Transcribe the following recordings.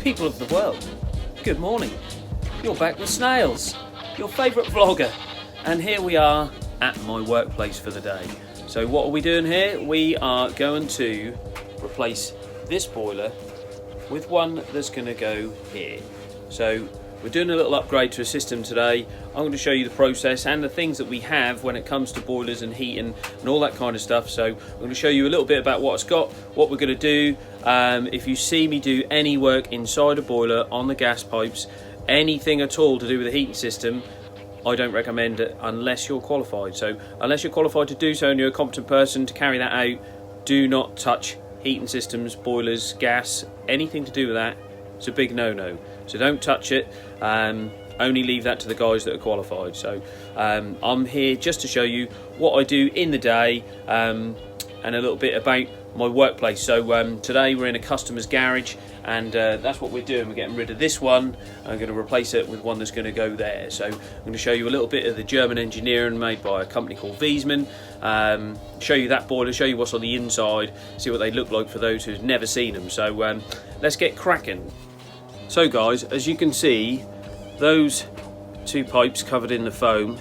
People of the world, good morning. You're back with Snails, your favourite vlogger, and here we are at my workplace for the day. So what are we doing here? We are going to replace this boiler with one that's going to go here. So we're doing a little upgrade to a system today. I'm going to show you the process and the things that we have when it comes to boilers and heating and all that kind of stuff. So I'm going to show you a little bit about what it's got, what we're going to do. If you see me do any work inside a boiler, on the gas pipes, anything at all to do with the heating system, I don't recommend it unless you're qualified. So unless you're qualified to do so and you're a competent person to carry that out, do not touch heating systems, boilers, gas, anything to do with that. It's a big no-no. So don't touch it. Only leave that to the guys that are qualified. So I'm here just to show you what I do in the day and a little bit about my workplace. So today we're in a customer's garage, and that's what we're doing. We're getting rid of this one. I'm going to replace it with one that's going to go there. So I'm going to show you a little bit of the German engineering made by a company called Wiesmann. Show you that boiler, show you what's on the inside, see what they look like for those who've never seen them. So let's get cracking. So guys, as you can see, those two pipes covered in the foam,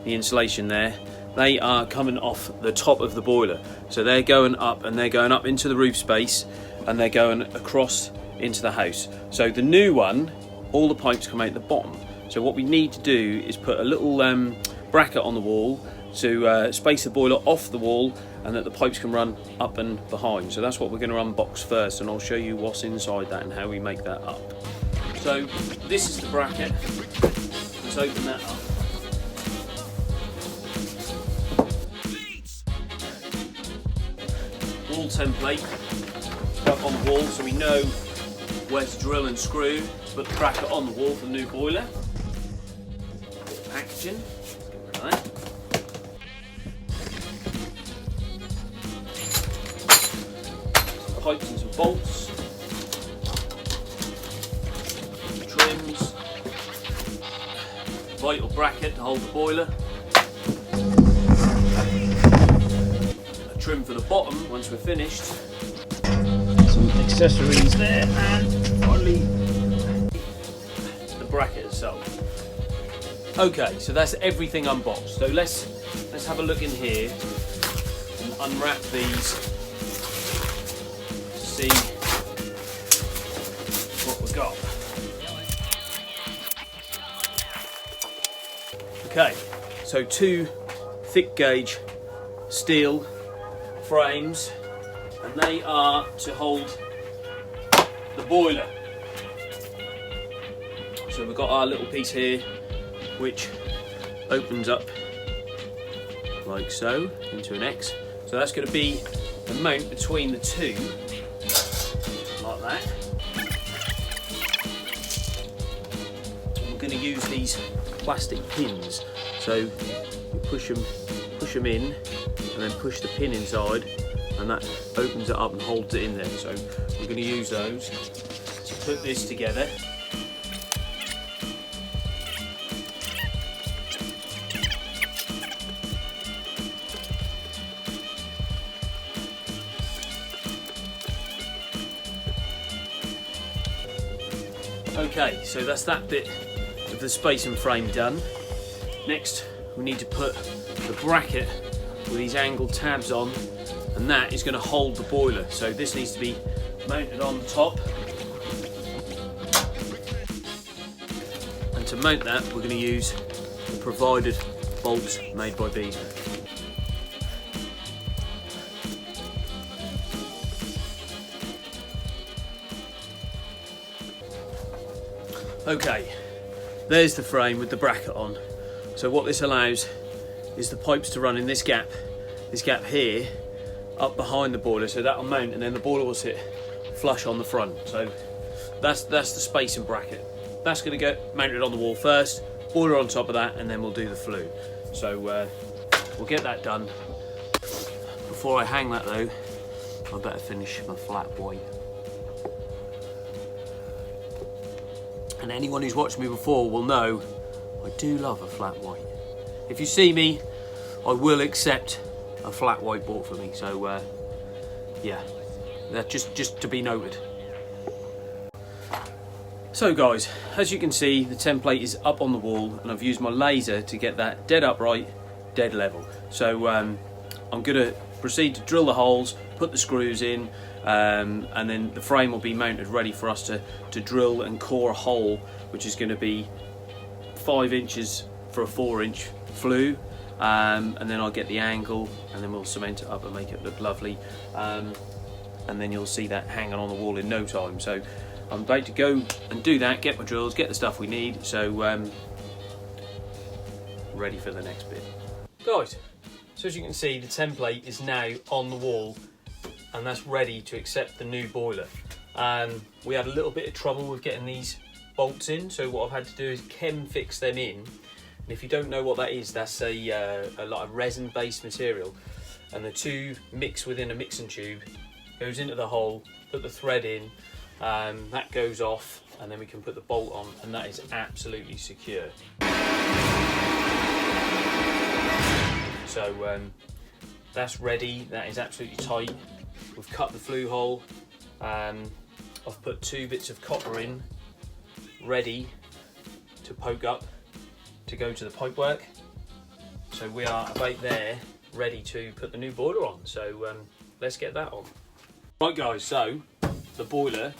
the insulation there, they are coming off the top of the boiler. So they're going up, and they're going up into the roof space, and they're going across into the house. So the new one, all the pipes come out the bottom. So what we need to do is put a little bracket on the wall to space the boiler off the wall, and that the pipes can run up and behind. So that's what we're going to unbox first, and I'll show you what's inside that and how we make that up. So this is the bracket. Let's open that up. Wall template up on the wall, so we know where to drill and screw to put the bracket on the wall for the new boiler. Bit of packaging. Right. Some pipes and some bolts. Trims. Vital bracket to hold the boiler. Trim for the bottom once we're finished. Some accessories there, and finally the bracket itself. Okay, so that's everything unboxed. So let's have a look in here and unwrap these to see what we've got. Okay, so two thick gauge steel frames, and they are to hold the boiler. So we've got our little piece here which opens up like so into an X. So that's going to be the mount between the two, like that. And we're going to use these plastic pins. So you push them in, and then push the pin inside, and that opens it up and holds it in there. So we're going to use those to put this together. Okay, so that's that bit of the space and frame done. Next, we need to put the bracket with these angled tabs on, and that is going to hold the boiler. So this needs to be mounted on the top, and to mount that we're going to use the provided bolts made by Wiesmann. Okay, there's the frame with the bracket on. So what this allows is the pipes to run in this gap here, up behind the boiler, so that'll mount, and then the boiler will sit flush on the front. So that's the space and bracket. That's going to get mounted on the wall first, boiler on top of that, and then we'll do the flue. So we'll get that done. Before I hang that though, I better finish my flat white. And anyone who's watched me before will know I do love a flat white. If you see me, I will accept a flat white bought for me. So yeah, that just to be noted. So guys, as you can see, the template is up on the wall and I've used my laser to get that dead upright, dead level. So I'm going to proceed to drill the holes, put the screws in, and then the frame will be mounted ready for us to drill and core a hole, which is going to be 5 inches for a 4-inch flue, and then I'll get the angle and then we'll cement it up and make it look lovely, and then you'll see that hanging on the wall in no time. So I'm about to go and do that, get my drills, get the stuff we need, so ready for the next bit. Guys, so as you can see, the template is now on the wall and that's ready to accept the new boiler. We had a little bit of trouble with getting these bolts in, so what I've had to do is chem fix them in. And if you don't know what that is, that's a lot of resin based material, and the two mix within a mixing tube, goes into the hole, put the thread in, that goes off, and then we can put the bolt on, and that is absolutely secure. So that's ready, that is absolutely tight. We've cut the flue hole, I've put 2 bits of copper in, ready to poke up to go to the pipework. So we are about there, ready to put the new boiler on, so let's get that on. Right guys, so the boiler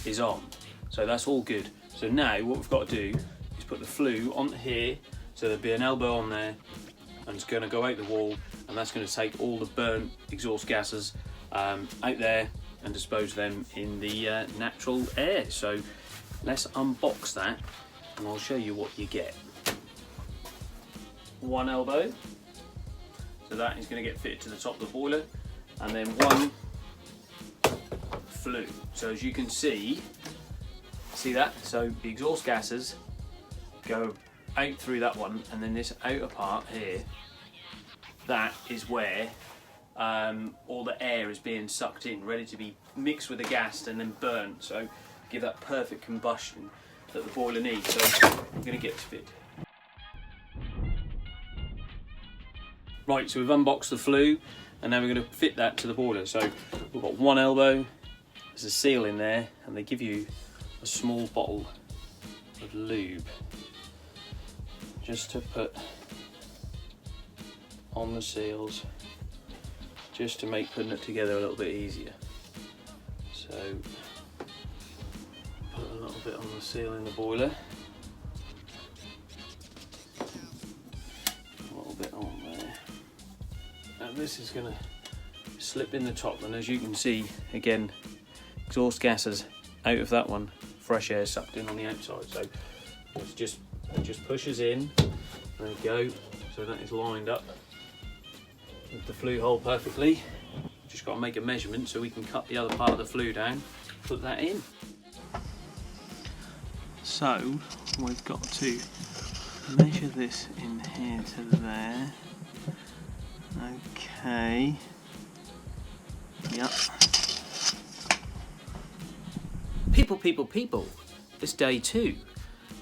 is on, so that's all good. So now what we've got to do is put the flue on here, so there'll be an elbow on there, and it's going to go out the wall, and that's going to take all the burnt exhaust gases out there and dispose them in the natural air. So let's unbox that and I'll show you what you get. 1 elbow, so that is going to get fitted to the top of the boiler, and then 1 flue. So as you can see that? So the exhaust gases go out through that one, and then this outer part here, that is where all the air is being sucked in, ready to be mixed with the gas and then burnt, so give that perfect combustion that the boiler needs. So I'm going to get to fit. Right, so we've unboxed the flue and now we're going to fit that to the boiler. So we've got 1 elbow, there's a seal in there, and they give you a small bottle of lube just to put on the seals, just to make putting it together a little bit easier. So put a little bit on the seal in the boiler, a little bit on there, and this is going to slip in the top, and as you can see, again, exhaust gases out of that one, fresh air sucked in on the outside. So it just pushes in, there we go, so that is lined up with the flue hole perfectly. Just got to make a measurement so we can cut the other part of the flue down, put that in. So we've got to measure this in here to there. Okay. Yep. People, it's day 2,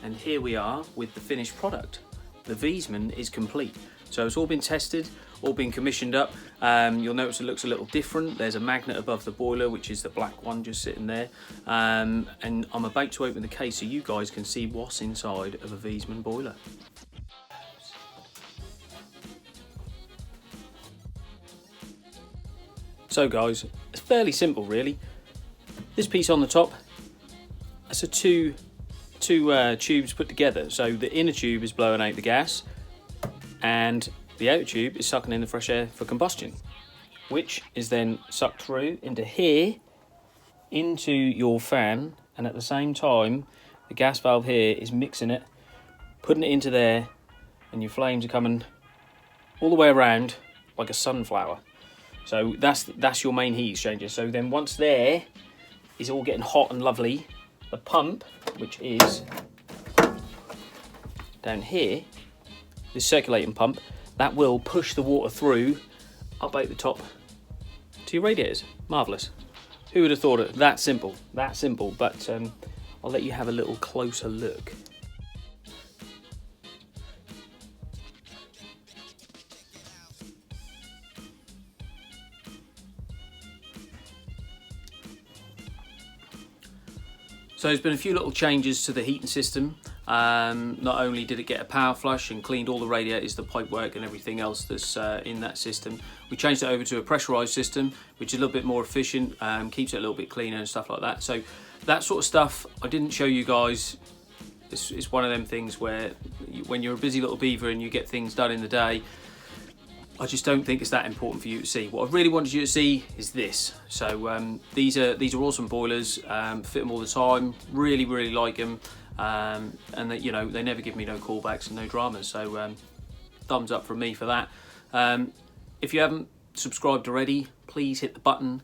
and here we are with the finished product. The Wiesmann is complete. So it's all been tested, all been commissioned up. You'll notice it looks a little different. There's a magnet above the boiler, which is the black one just sitting there. And I'm about to open the case so you guys can see what's inside of a Wiesmann boiler. So guys, it's fairly simple really. This piece on the top, that's a two tubes put together. So the inner tube is blowing out the gas, and the outer tube is sucking in the fresh air for combustion, which is then sucked through into here, into your fan, and at the same time, the gas valve here is mixing it, putting it into there, and your flames are coming all the way around like a sunflower. So that's your main heat exchanger. So then once there is all getting hot and lovely, the pump, which is down here, this circulating pump, that will push the water through up out the top to your radiators. Marvellous. Who would have thought it that simple? That simple, but I'll let you have a little closer look. So there's been a few little changes to the heating system. Not only did it get a power flush and cleaned all the radiators, the pipework and everything else that's in that system, we changed it over to a pressurized system, which is a little bit more efficient, keeps it a little bit cleaner and stuff like that. So that sort of stuff I didn't show you guys. It's one of them things where when you're a busy little beaver and you get things done in the day, I just don't think it's that important for you to see. What I really wanted you to see is this. So these are awesome boilers, fit them all the time, really like them, and that, you know, they never give me no callbacks and no dramas. So thumbs up from me for that. If you haven't subscribed already, please hit the button.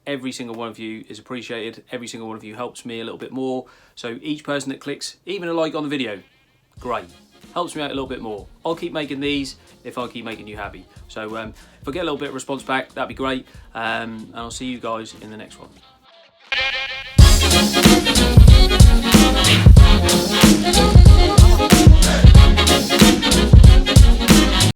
Every single one of you is appreciated. Every single one of you helps me a little bit more. So each person that clicks, even a like on the video, great. Helps me out a little bit more. I'll keep making these if I keep making you happy. So if I get a little bit of response back, that'd be great. And I'll see you guys in the next one.